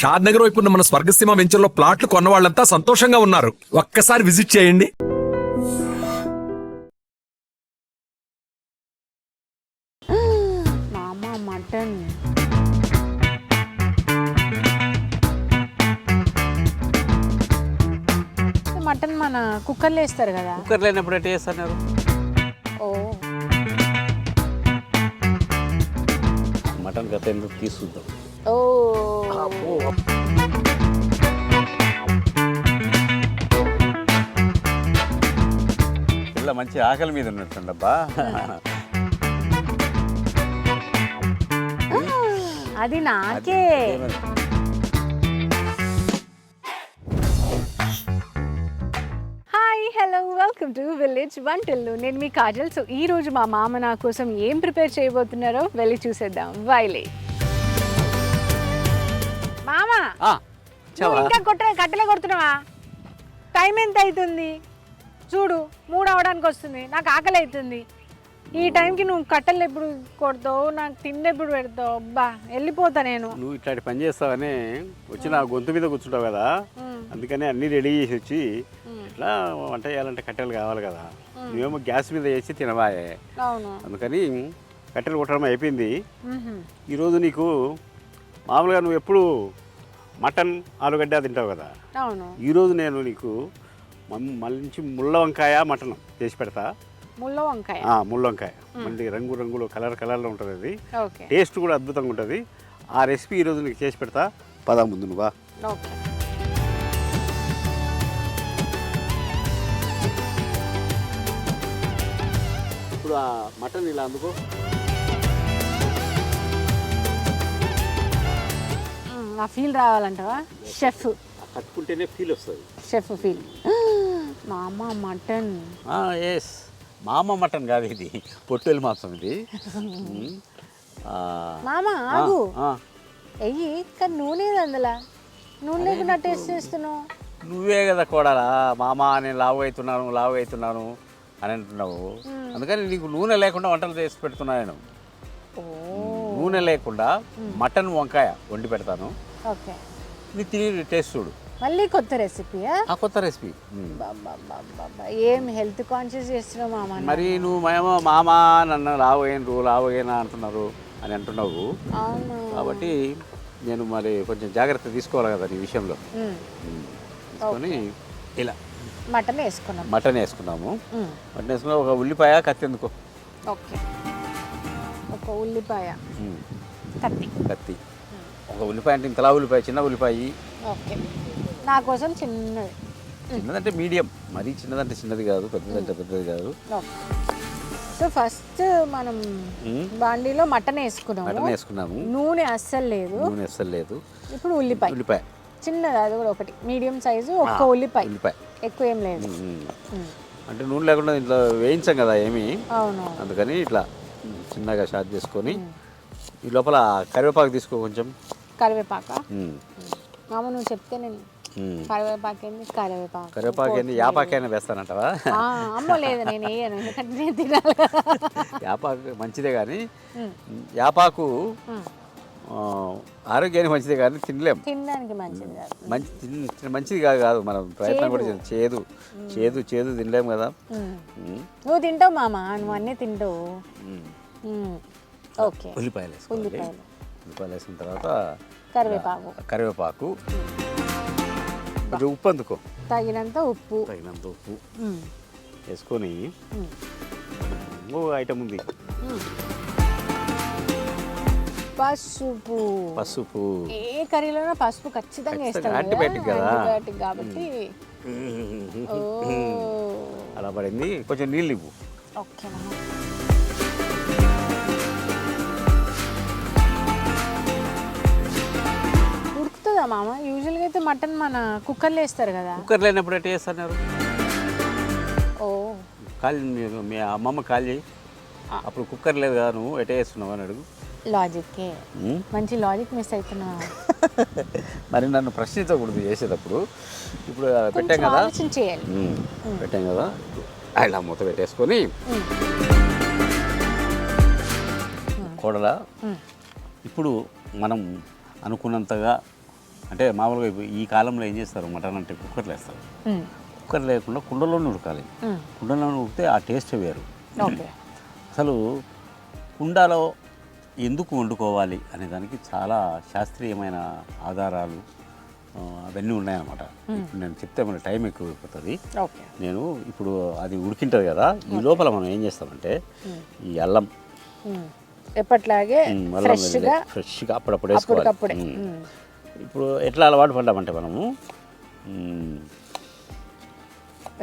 షాద్ నగర్ వైపు ఉన్న మన స్వర్గసీమ వెంచర్లో ప్లాట్లు కొన్న వాళ్ళంతా సంతోషంగా ఉన్నారు. ఒక్కసారి విజిట్ చేయండి. మామా మటన్ మటన్ మన కుక్కర్లో వేస్తారు కదా. కుక్కర్ లేనప్పుడు ఎట్లా చేస్తున్నారు? ఓ మటన్ గత ఎందుకు తీసుకుందాం. ఓ పిల్ల మంచి ఆకలి మీద ఉన్నట్టుండబ్బా. అది నాకే. Hi hello welcome to village వంటలు. నేను మీ కాజల్. సో ఈ రోజు మా మామ నా కోసం ఏం ప్రిపేర్ చేయబోతున్నారో వెళ్ళి చూసేద్దాం. వైలే మామ, నువ్వు ఇంకా కట్టెలే కొడుతున్నావా? టైం ఎంత అవుతుంది చూడు, 3 అవడానికి వస్తుంది. నాకు ఆకలి అవుతుంది. ఈ టైంకి నువ్వు కట్టెలు ఎప్పుడు కొడతావు, నాకు తిండి ఎప్పుడు పెడతావు? అబ్బా వెళ్ళిపోతా నేను. నువ్వు ఇట్లాంటి పని చేస్తావని వచ్చి నా గొంతు మీద కూర్చుంటావు కదా, అందుకని అన్నీ రెడీ చేసి వచ్చి ఇట్లా వంట చేయాలంటే కట్టెలు కావాలి కదా. నువ్వేమో గ్యాస్ మీద చేసి తినవాయే, అందుకని కట్టెలు కొట్టడం అయిపోయింది. ఈరోజు నీకు మామూలుగా నువ్వు ఎప్పుడు మటన్ ఆలుగడ్డ తింటావు కదా, ఈరోజు నేను నీకు మంచి ముళ్ళ వంకాయ మటన్ చేసి పెడతా. ముళ్ళ వంకాయ, ముళ్ళ వంకాయ మళ్ళీ రంగు రంగులు కలర్లో ఉంటుంది. అది టేస్ట్ కూడా అద్భుతంగా ఉంటుంది. ఆ రెసిపీ ఈరోజు నీకు చేసి పెడతా. పదా ముందు నువ్వా. ఇప్పుడు ఆ మటన్ ఇలా అందుకో. ఆ ఫీల్ రావాలంటవా? షెఫ్ కట్టుకుంటేనే ఫీల్ వస్తుంది. Chef feel. మామా మటన్. ఎస్, మామ మటన్ కాదు ఇది, పొట్టేలు మాంసం ఇది. మామ ఆగు, ఎయ్యి. కానీ నూనె అందులో నూనె లేకుండా టేస్ట్ చేస్తున్నావు. నువ్వే కదా కోడాలా మామ, నేను లావు అవుతున్నాను అని అంటున్నావు. అందుకని నీకు నూనె లేకుండా వంటలు చేసి పెడుతున్నా నేను. నూనె లేకుండా మటన్ వంకాయ వండి పెడతాను. నీకు తిని టేస్ట్ చూడు. మళ్ళీ కొత్త రెసిపీయా? కొత్త రెసిపీ. ఏం హెల్త్ కాన్షియస్ చేస్తున్నావు మామ? మరి నువ్వు మామ నన్ను లావయ్యేనా అంటున్నారు అని అంటున్నావు. కాబట్టి నేను మరి కొంచెం జాగ్రత్త తీసుకోవాలి కదా నీ విషయంలో. తీసుకొని ఇలా మటన్ వేసుకున్నాము. మటన్ వేసుకున్నా. ఒక ఉల్లిపాయ కత్తి ఎందుకో. ఓకే, ఒక ఉల్లిపాయ కత్తి. ఒక ఉల్లిపాయ అంటే ఇంతలా ఉల్లిపాయ, చిన్న ఉల్లిపాయ. ఓకే, నా కోసం చిన్నదంటే మీడియం, మరీ చిన్నదంటే చిన్నది కాదు, పెద్దదంటే పెద్దది కాదు. సో ఫస్ట్ మనం బాండీలో మటన్ వేసుకున్నాము. నూనె అస్సలు లేదు. ఇప్పుడు ఉల్లిపాయ చిన్నది, అది కూడా ఒకటి మీడియం సైజు. ఒక్క ఉల్లిపాయ, ఎక్కువ ఏం లేదు. అంటే నూనె లేకుండా ఇంట్లో వేయించాం కదా ఏమి. అవును, అందుకని ఇట్లా చిన్నగా షార్ట్ చేసుకొని ఈ లోపల కరివేపాకు తీసుకో కొంచెం. కరివేపాకు మామ నువ్వు చెప్తే నేను కరివేపాకు ఏంది, యాపాకైనా వేస్తానంటావా? అమ్మో లేదు, నేను వేయను, ఎందుకంటే నేను తినాలి. యాపాకు మంచిదే కానీ యాపాకు ఆరోగ్యానికి మంచిదే కానీ తినలేము. తినడానికి మంచిది కాదు. మనం ప్రయత్నం కూడా చేదు తినలేము కదా. నువ్వు తింటావు మామ, నువ్వు అన్నీ తింటావు. ఓకే, ఉల్లిపాయలు వేసిన తర్వాత కరివేపాకు, కొంచెం ఉప్పు అందుకో, తగినంత ఉప్పు వేసుకొని ఐటమ్ ఉంది. పసుపు ఏ కర్రీలోనో పసుపు ఖచ్చితంగా వేస్తాం, యాంటీబయాటిక్ కదా కాబట్టి. అలా పడింది. కొంచెం నీళ్ళు ఇవ్వు. ఓకే, ఉడుకుతుందా మామ? యూజువల్గా అయితే మటన్ మన కుక్కర్లో వేస్తారు కదా. కుక్కర్ లేనప్పుడు ఎట్లా చేస్తున్నారు? కాల్ మీ అమ్మమ్మ కాల్ చేయి. అప్పుడు కుక్కర్ లేదు కదా, నువ్వు ఎట్లా చేస్తున్నావు అని అడుగు. లాజిక్కే, మంచి లాజిక్ మిస్ అవుతున్నా. మరి నన్ను ప్రశ్నించకూడదు చేసేటప్పుడు. ఇప్పుడు పెట్టాం కదా, ఇలా మూత పెట్టేసుకొని కోడల ఇప్పుడు మనం అనుకున్నంతగా అంటే మామూలుగా ఈ కాలంలో ఏం చేస్తారు మటన్ అంటే కుక్కర్లో వేస్తారు. కుక్కర్ లేకుండా కుండలోనే ఉడకాలి. కుండలోనే ఉడికితే ఆ టేస్ట్ వేరు. ఓకే. అసలు కుండలో ఎందుకు వండుకోవాలి అనే దానికి చాలా శాస్త్రీయమైన ఆధారాలు అవన్నీ ఉన్నాయన్నమాట. ఇప్పుడు నేను చెప్తే మన టైం ఎక్కువ అయిపోతుంది. ఓకే. నేను ఇప్పుడు అది ఉడికింటుంది కదా, ఈ లోపల మనం ఏం చేస్తామంటే ఈ అల్లం ఎప్పట్లాగే ఫ్రెష్గా అప్పుడప్పుడు వేసుకోవాలి. ఇప్పుడు ఎట్లా అలవాటు పడ్డామంటే మనము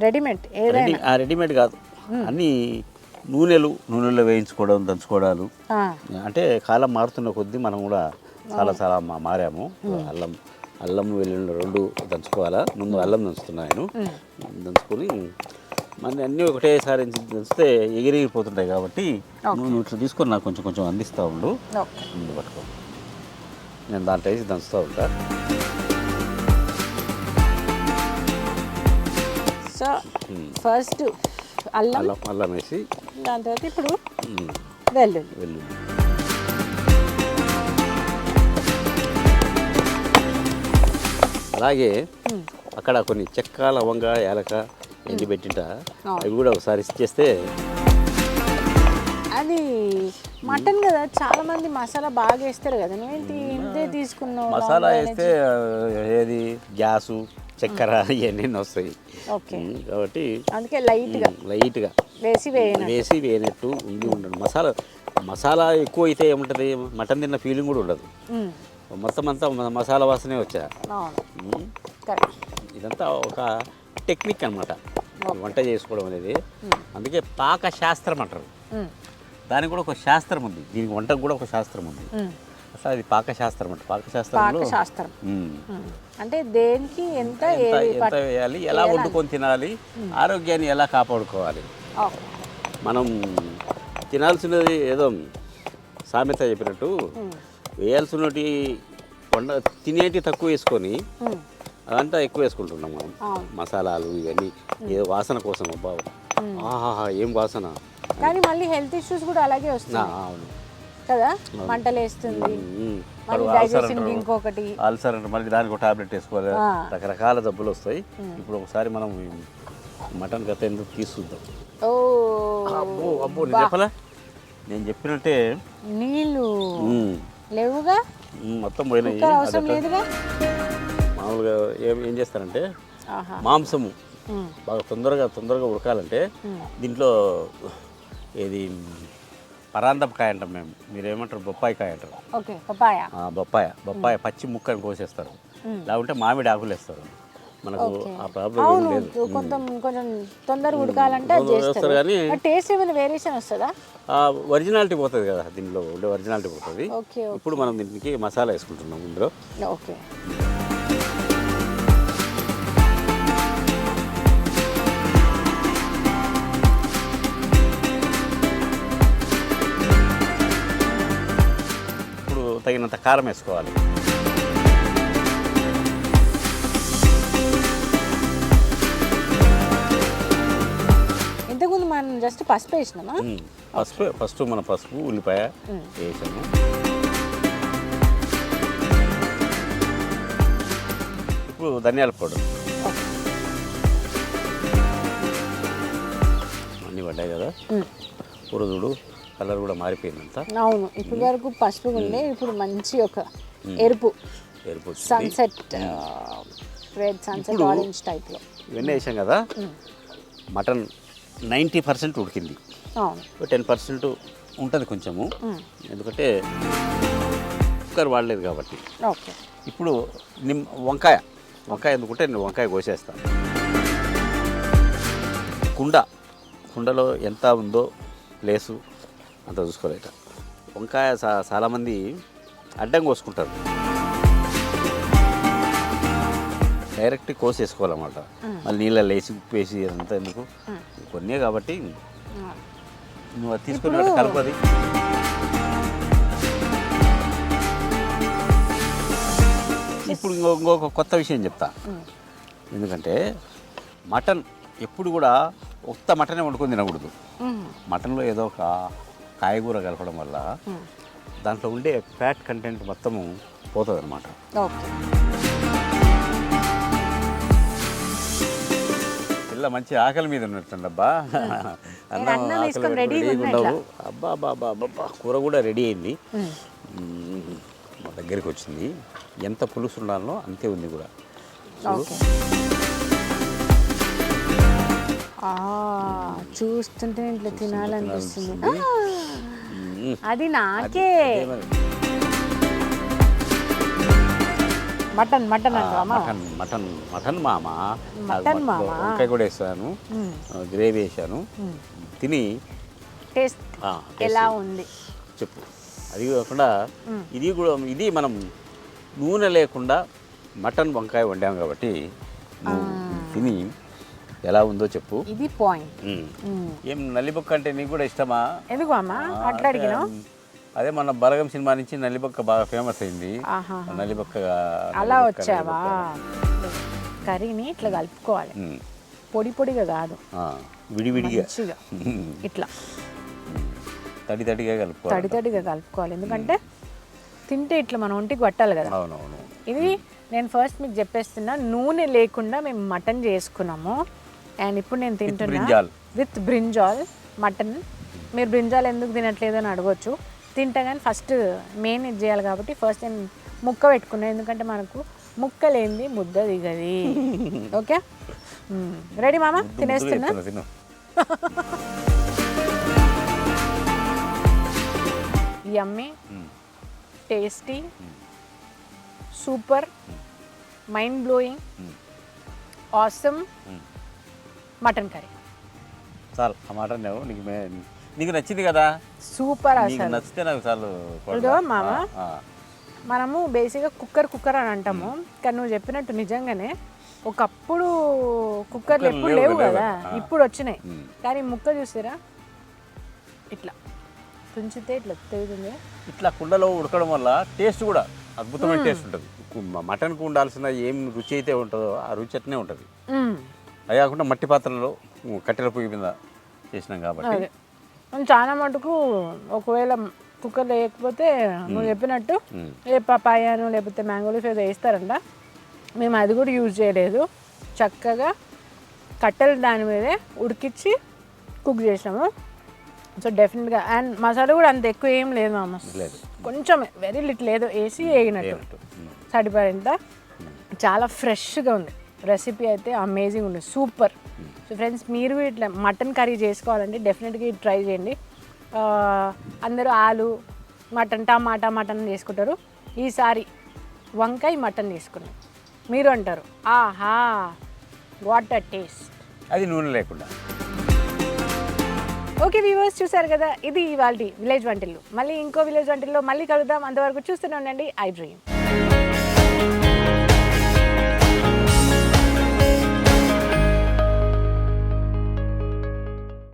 రెడీమేడ్ కాదు, అన్నీ నూనెలో వేయించుకోవడం, దంచుకోవడాలు. అంటే కాలం మారుతున్న కొద్దీ మనం కూడా చాలా మారాము. అల్లం వెల్లుల్లి 2 దంచుకోవాలా. ముందు అల్లం దంచుతున్నా నేను. దంచుకొని మన అన్నీ ఒకటేసారి దంచితే ఎగిరిగిపోతుంటాయి కాబట్టి నువ్వు ఇట్లా తీసుకొని నాకు కొంచెం అందిస్తూ ఉండు. ముందు పట్టుకో, నేను దాంట్లో వేసి దంచుతూ ఉంటా. సో ఫస్ట్ అల్లం వేసి దాని తర్వాత ఇప్పుడు వెల్లుల్లి. అలాగే అక్కడ కొన్ని చెక్క, లవంగ, యాలక ఎండి పెట్టింట అవి కూడా ఒకసారి ఇచ్చేస్తే. అది మటన్ కదా, చాలా మంది మసాలా బాగా వేస్తారు కదా, నువ్వేంటి ఇంతే తీసుకున్నావు? మసాలా వేస్తే ఏది గ్యాసు, చక్కెర ఇవన్నీ వస్తాయి. ఓకే. కాబట్టి అందుకే లైట్గా వేసి వేయనట్టు ఉండదు. మసాలా ఎక్కువ అయితే ఏముంటుంది, మటన్ తిన్న ఫీలింగ్ కూడా ఉండదు. మొత్తం అంతా మసాలా వాసనే వచ్చా. ఇదంతా ఒక టెక్నిక్ అన్నమాట వంట చేసుకోవడం అనేది. అందుకే పాకశాస్త్రం అంటారు. దానికి కూడా ఒక శాస్త్రం ఉంది, దీనికి వంటకు కూడా ఒక శాస్త్రం ఉంది. అసలు అది పాకశాస్త్రం అంట. పాకశాస్త్రం అంటే దేనికి ఎంత వేయాలి, ఎలా వండుకొని తినాలి, ఆరోగ్యాన్ని ఎలా కాపాడుకోవాలి. మనం తినాల్సినది ఏదో సామెత చెప్పినట్టు వేయాల్సినటి తినేటి తక్కువ వేసుకొని అదంతా ఎక్కువ వేసుకుంటున్నాం మనం. మసాలాలు ఇవన్నీ ఏదో వాసన కోసం. ఆహాహా ఏం వాసన. కానీ మళ్ళీ హెల్త్ ఇష్యూస్ కూడా అలాగే వస్తున్నాయి. అవును కదా, మంటలు వేస్తుంది, ఇంకొకటి అల్సర్ అంటే మళ్ళీ దానికి ఒక టాబ్లెట్ వేసుకోవాలి. రకరకాల జబ్బులు వస్తాయి. ఇప్పుడు ఒకసారి మనం మటన్ కథ ఎందుకు తీసుకుందాం. అబ్బో చెప్పలా, నేను చెప్పినట్టే నీళ్ళు లేవుగా, మొత్తం పోయినాయి. అవసరం లేదుగా. మామూలుగా ఏం చేస్తారంటే మాంసము బాగా తొందరగా ఉడకాలంటే దీంట్లో ఏది పరాందపకాయ అంటాం మేము, మీరేమంటారు బొప్పాయి కాయ అంటారు. బొప్పాయ పచ్చి ముక్కని కోసేస్తారు. లేకుంటే మామిడి ఆకులు వేస్తారు. మనకు ఆ ప్రాబ్లం లేదు. కొంచెం తొందరగా ఉడకాలంటే చేస్తారు. కానీ టేస్ట్ ఏమైనా వేరియేషన్ వస్తుందా? ఒరిజినాలిటీ పోతుంది కదా, దీనిలో ఉండే ఒరిజినాలిటీ పోతుంది. ఇప్పుడు మనం దీనికి మసాలా వేసుకుంటున్నాం ఇందులో. ఓకే. ఇప్పుడు తగినంత కారం వేసుకోవాలి. ఇంతకుముందు మనం జస్ట్ పసుపు వేసినామా? ఫస్ట్ మన పసుపు, ఉల్లిపాయ వేసాము. ఇప్పుడు ధనియాల పౌడర్ అన్నీ పడ్డాయి కదా. కూరదుడు కలర్ కూడా మారిపోయిందంత. అవును, ఇప్పటి వరకు పసుపు ఉండే, ఇప్పుడు మంచి ఒక ఎరుపు సన్సెట్ రెడ్ సన్సెట్ ఆరెంజ్ టైప్లో ఇవన్నీ వేసాం కదా. మటన్ 90% ఉడికింది. 10% ఉంటుంది కొంచెము, ఎందుకంటే కుక్కర్ వాడలేదు కాబట్టి. ఇప్పుడు వంకాయ ఎందుకంటే నేను వంకాయ కోసేస్తాను. కుండలో ఎంత ఉందో ప్లేసు అంత చూసుకోలేక వంకాయ చాలామంది అడ్డం కోసుకుంటారు. డైరెక్ట్ కోసేసుకోవాలన్నమాట. మళ్ళీ నీళ్ళలో వేసి ఉప్పు వేసి అంతా ఎందుకు, కొన్నే కాబట్టి నువ్వు అది తీసుకుని కలపది. ఇప్పుడు ఇంకొక కొత్త విషయం చెప్తా. ఎందుకంటే మటన్ ఎప్పుడు కూడా ఉత్త మటనే వండుకొని తినకూడదు. మటన్లో ఏదో ఒక కాయగూర కలపడం వల్ల దాంట్లో ఉండే ఫ్యాట్ కంటెంట్ మొత్తము పోతుంది అన్నమాట. పిల్ల మంచి ఆకలి మీద ఉన్నట్టుండబ్బా. అన్నం తీసుకొని ఆకలి రెడీగా రెడీగా ఉన్నా ఉండవు. అబ్బా బాబా అబ్బా కూర కూడా రెడీ అయింది. మా దగ్గరికి వచ్చింది. ఎంత పులుసు ఉండాలో అంతే ఉంది కూడా. ఓకే. చూస్తుంటే ఇట్లా తినాలనిపిస్తుంది. అది నాకే. మటన్ మటన్ అంటావా? మటన్ మటన్ మామ. మటన్ మామ. వంకాయ కూడా వేసాను, గ్రేవీ వేసాను. తిని టేస్ట్ ఎలా ఉంది చెప్పు. అది కాకుండా ఇది కూడా, ఇది మనం నూనె లేకుండా మటన్ వంకాయ వండాం కాబట్టి నువ్వు తిని ఎలా ఉందో చెప్పు. ఇది పాయింట్. ఏం నల్లిబొక్క అంటే నీకు కూడా ఇష్టమా? ఎందుకు అమ్మా అట్లా అడిగినావు? అదే మన బలగం సినిమా నుంచి నల్లిబొక్క బాగా ఫేమస్ అయింది. నల్లిబొక్క అలా వచ్చావా? కర్రీని ఇట్లా కలుపుకోవాలి, పొడి పొడిగా కాదు, విడివిడిగా ఇట్లా తడి తడిగా కలుపుకోవాలి. తడి తడిగా కలుపుకోవాలి, ఎందుకంటే తింటే ఇట్లా మన ఒంటికి పట్టాలి కదా. అవునవును. ఇది నేను ఫస్ట్ మీకు చెప్పేస్తున్నా, నూనె లేకుండా మేము మటన్ చేసుకున్నాము. అండ్ ఇప్పుడు నేను తింటున్నా విత్ బ్రింజాల్ మటన్. మీరు బ్రింజాల్ ఎందుకు తినట్లేదు అని అడగొచ్చు. తింటా కానీ ఫస్ట్ మెయిన్ ఇది చేయాలి కాబట్టి ఫస్ట్ నేను ముక్క పెట్టుకున్నాను, ఎందుకంటే మనకు ముక్క లేనిది ముద్ద దిగది. ఓకే రెడీ మామ? తినేస్తున్నా. Yummy, tasty, super, mind blowing, awesome mutton curry. చాలు ఆ మటన్ నీకు నచ్చింది కదా? సూపర్. నీకు అసలు నచ్చితే నాకు చాలు. మామ మనము బేసిక్గా కుక్కర్ అని అంటాము, కానీ నువ్వు చెప్పినట్టు నిజంగానే ఒకప్పుడు కుక్కర్లు ఎప్పుడు లేవు కదా, ఇప్పుడు వచ్చినాయి. కానీ ముక్క చూసారా ఇట్లా తుంచితే ఇట్లా తెగుతుంది. ఇట్లా కుండలో ఉడకడం వల్ల టేస్ట్ కూడా అద్భుతమైన టేస్ట్ ఉంటుంది. మటన్కు ఉండాల్సిన ఏం రుచి అయితే ఉంటుందో ఆ రుచి అట్నే ఉంటుంది. అది కాకుండా మట్టి పాత్రలో కట్టెల పొయ్యి మీద చేసినాం కాబట్టి చాలా మటుకు ఒకవేళ కుక్కర్ లేకపోతే నువ్వు చెప్పినట్టు ఏ పపాయాను లేకపోతే మ్యాంగో లీఫ్ ఏదో వేస్తారంట. మేము అది కూడా యూజ్ చేయలేదు, చక్కగా కట్టెలు దాని మీదే ఉడికిచ్చి కుక్ చేసినాము. సో డెఫినెట్గా. అండ్ మసాలా కూడా అంత ఎక్కువ ఏం లేదు మామ, కొంచెం వెరీ లిటిల్ ఏదో వేసి వేగినట్టు సరిపడేంత. చాలా ఫ్రెష్గా ఉంది రెసిపీ, అయితే అమేజింగ్ ఉంది, సూపర్. సో ఫ్రెండ్స్, మీరు ఇట్లా మటన్ కర్రీ చేసుకోవాలంటే డెఫినెట్గా ట్రై చేయండి. అందరూ ఆలు మటన్, టమాటా మటన్ చేసుకుంటారు, ఈసారి వంకాయ మటన్ చేసుకున్నాం. మీరు అంటారు ఆహా వాట్ అ టేస్ట్, అది నూనె లేకుండా. ఓకే వ్యూవర్స్, చూసారు కదా, ఇది ఇవాల్టి విలేజ్ వంటిల్లు. మళ్ళీ ఇంకో విలేజ్ వంటిల్లో మళ్ళీ కలుద్దాం. అంతవరకు చూస్తూనే ఉండండి ఐ డ్రీమ్.